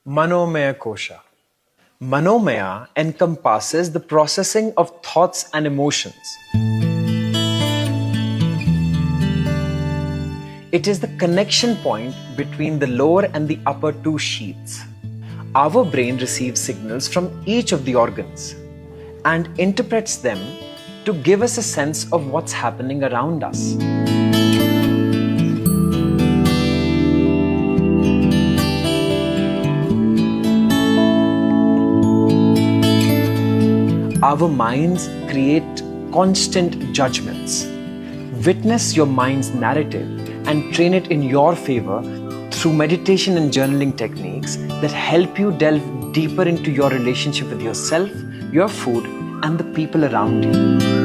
Manomaya Kosha. Manomaya encompasses the processing of thoughts and emotions. It is the connection point between the lower and the upper two sheaths. Our brain receives signals from each of the organs and interprets them to give us a sense of what's happening around us. Our minds create constant judgments. Witness your mind's narrative and train it in your favor through meditation and journaling techniques that help you delve deeper into your relationship with yourself, your food, and the people around you.